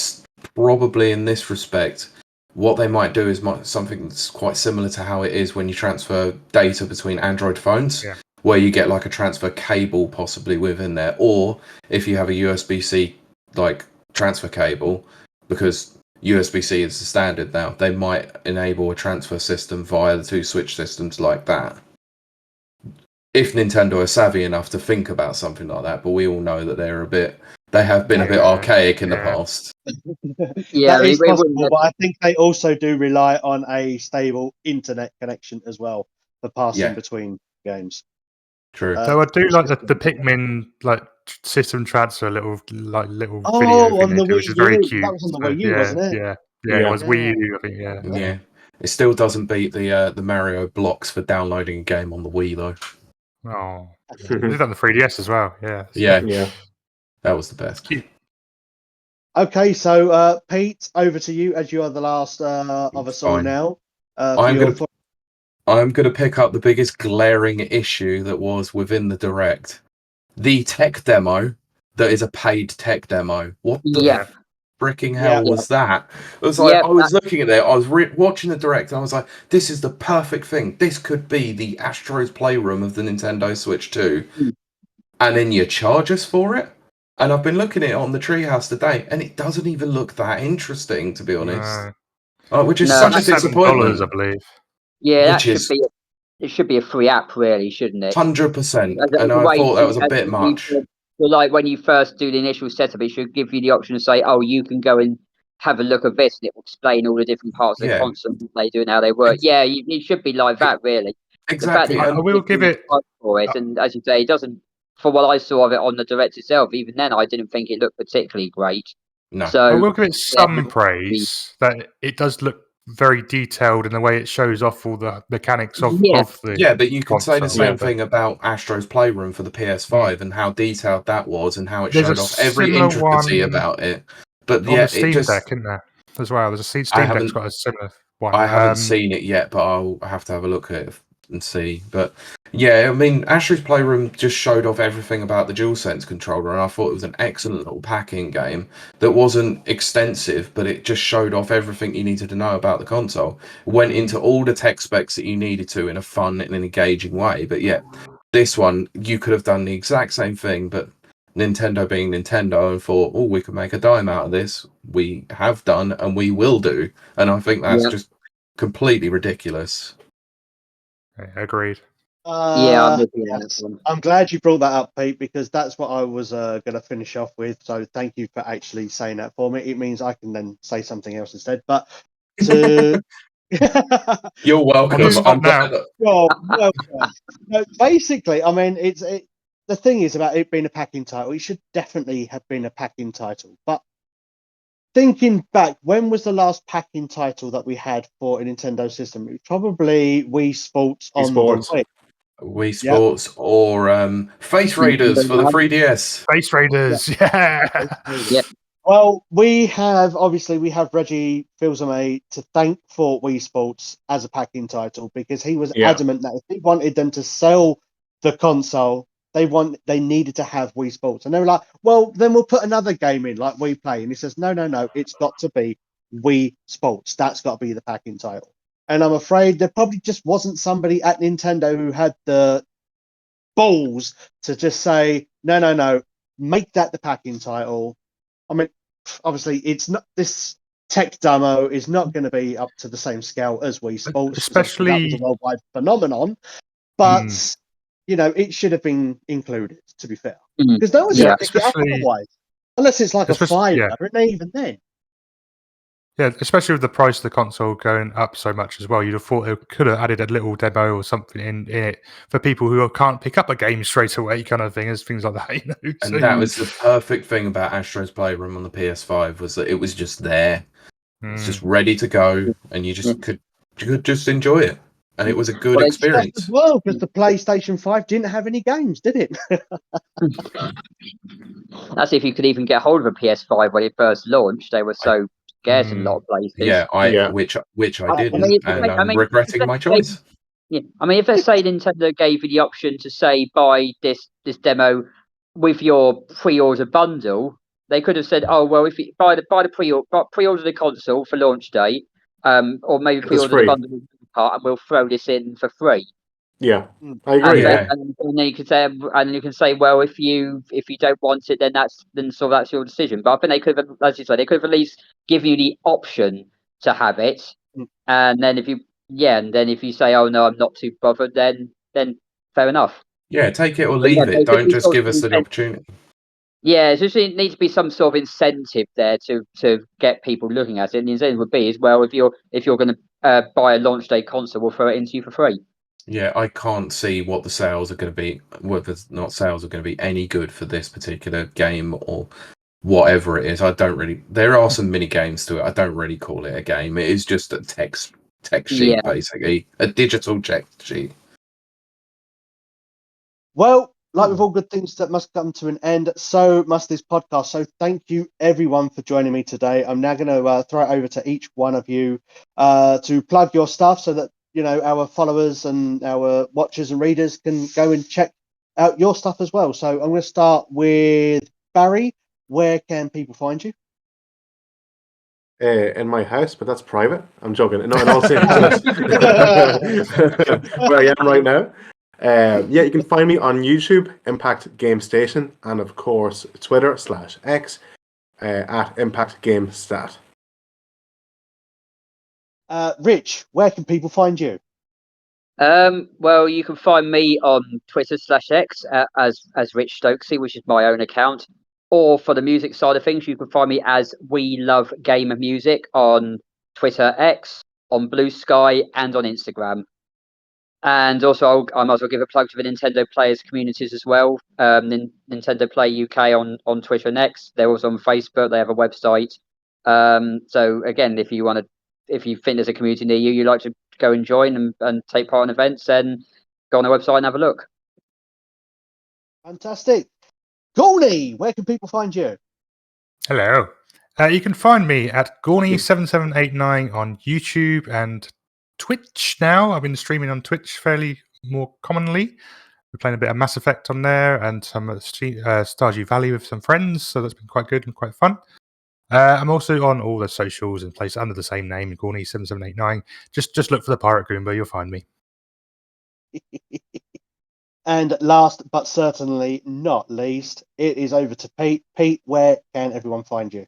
probably in this respect, what they might do is something that's quite similar to how it is when you transfer data between Android phones. Yeah. Where you get like a transfer cable possibly within there, or if you have a USB-C like transfer cable, because USB-C is the standard now, they might enable a transfer system via the two Switch systems like that. If Nintendo are savvy enough to think about something like that, but we all know that they have been a bit archaic in the past. Yeah, that is it possible, wouldn't. but I think they also do rely on a stable internet connection as well for passing between games. True. So I do like the Pikmin like system transfer little video on thing the they do, which Wii is very U. cute. That was on the So, Wii U, wasn't it? Yeah, Yeah. it was Wii U, I think. Yeah. It still doesn't beat the Mario blocks for downloading a game on the Wii though. Oh, they did that on the 3DS as well. Yeah. Yeah. That was the best. Cute. Okay, so Pete, over to you as you are the last of us all Fine. now. I'm gonna pick up the biggest glaring issue that was within the Direct. The tech demo that is a paid tech demo. What the freaking hell was that? It was like I was looking at it, I was watching the Direct, and I was like, "This is the perfect thing. This could be the Astro's Playroom of the Nintendo Switch 2." And then you charge us for it. And I've been looking at it on the Treehouse today, and it doesn't even look that interesting, to be honest. Which is such a disappointment. $7, I believe. Yeah, that should be. It should be a free app, really, shouldn't it? 100%. And I thought that was a bit much. So, like when you first do the initial setup, it should give you the option to say, "Oh, you can go and have a look at this," and it will explain all the different parts of the console, what they do and how they work. It should be like that, really. Exactly. I will give it for it, and as you say, it doesn't. For what I saw of it on the Direct itself, even then, I didn't think it looked particularly great. No. So I will give it some praise that it does look very detailed in the way it shows off all the mechanics of the. Yeah, but you can say the same console. thing about Astro's Playroom for the PS5 and how detailed that was and how it There's showed a off every similar intricacy one about it. But on yeah, the Steam it just Deck, isn't there? As well, there's a Steam Deck's got a similar one. I haven't seen it yet, but I'll have to have a look at it and see. But yeah, I mean, Astro's Playroom just showed off everything about the DualSense controller, and I thought it was an excellent little packing game that wasn't extensive, but it just showed off everything you needed to know about the console. Went into all the tech specs that you needed to in a fun and engaging way. But yeah, this one, you could have done the exact same thing, but Nintendo being Nintendo and thought, oh, we can make a dime out of this. We have done and we will do. And I think that's just completely ridiculous. Agreed. I'm glad you brought that up, Pete, because that's what I was going to finish off with. So thank you for actually saying that for me. It means I can then say something else instead. But to you're welcome. I'm now. Well, no, basically, I mean, the thing is about it being a packing title. It should definitely have been a packing title. But thinking back, when was the last packing title that we had for a Nintendo system? It was probably Wii Sports on the Wii. Wii Sports or Face Raiders for the 3DS. Face Raiders, yeah. Well, we have Reggie Fils-Aimé to thank for Wii Sports as a packing title because he was adamant that if he wanted them to sell the console, they needed to have Wii Sports. And they were like, well, then we'll put another game in like Wii Play. And he says, no, it's got to be Wii Sports. That's got to be the packing title. And I'm afraid there probably just wasn't somebody at Nintendo who had the balls to just say, no, make that the packing title. I mean, obviously, it's not this tech demo is not going to be up to the same scale as Wii Sports, 'cause obviously that was a Especially, worldwide phenomenon. But it should have been included. To be fair, Mm. because no one's Yeah. going to pick it up especially, otherwise, unless it's like a especially, yeah, $5, and even then. yeah, especially with the price of the console going up so much as well. You'd have thought they could have added a little demo or something in it for people who can't pick up a game straight away, kind of thing, as things like that. You know? And that was the perfect thing about Astro's Playroom on the PS5 was that it was just there. It's just ready to go, and you just could just enjoy it, and it was a good Well, experience. As well, because the PlayStation 5 didn't have any games, did it? that's if you could even get hold of a PS5 when it first launched. They were so scarce in a lot of places. Yeah, which I didn't, and I'm regretting my choice. Yeah, I mean, if let's say Nintendo gave you the option to say buy this demo with your pre-order bundle, they could have said, "Oh well, if you buy the pre-order the console for launch day, or maybe It's pre-order the free. bundle part, and we'll throw this in for free." Yeah, Mm. I agree. Yeah. And then you can say, well, if you don't want it, then that's your decision. But I think they could have, as you said, they could have at least given you the option to have it. Mm. And then if you say, oh no, I'm not too bothered, then fair enough. Yeah, take it or But, leave it. Don't just give us the the opportunity. Yeah, it just needs to be some sort of incentive there to get people looking at it. And the incentive would be as well, if you're going to buy a launch day console, we'll throw it into you for free. Yeah, I can't see what the sales are going to be, whether not sales are going to be any good for this particular game or whatever it is. There are some mini games to it. I don't really call it a game. It is just a tech sheet, basically. A digital check sheet. Well, like with all good things that must come to an end, so must this podcast. So thank you everyone for joining me today. I'm now going to throw it over to each one of you to plug your stuff so that our followers and our watchers and readers can go and check out your stuff as well. So I'm going to start with Barry. Where can people find you? In my house, but that's private. I'm joking. No, in all seriousness, where I am right now. You can find me on YouTube, Impact Game Station, and of course Twitter/X at Impact Game Stat. Rich, where can people find you? Well, you can find me on Twitter/X as Rich Stokesy, which is my own account. Or for the music side of things, you can find me as We Love Game and Music on Twitter X, on Blue Sky, and on Instagram. And also, I might as well give a plug to the Nintendo Players communities as well. Nintendo Play UK on Twitter and X. They're also on Facebook. They have a website. So again, if you think there's a community near you, you'd like to go and join and take part in events, then go on the website and have a look. Fantastic. Gawny, where can people find you? Hello. You can find me at Gawny7789 on YouTube and Twitch now. I've been streaming on Twitch fairly more commonly. We're playing a bit of Mass Effect on there and some Stardew Valley with some friends, so that's been quite good and quite fun. I'm also on all the socials and places under the same name, Gawny7789. Just look for the Pirate Goomba, you'll find me. And last but certainly not least, it is over to Pete. Pete, where can everyone find you?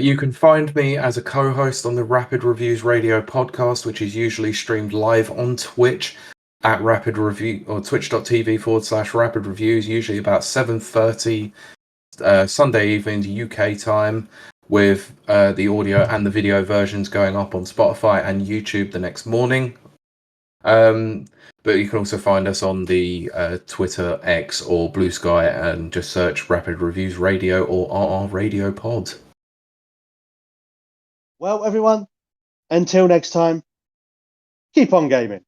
You can find me as a co-host on the Rapid Reviews Radio podcast, which is usually streamed live on Twitch at Rapid Review or twitch.tv/Rapid Reviews, usually about 7:30 Sunday evenings UK time, with the audio and the video versions going up on Spotify and YouTube the next morning. But you can also find us on the Twitter X or Blue Sky and just search Rapid Reviews Radio or RR Radio Pod. Well, everyone, until next time, keep on gaming.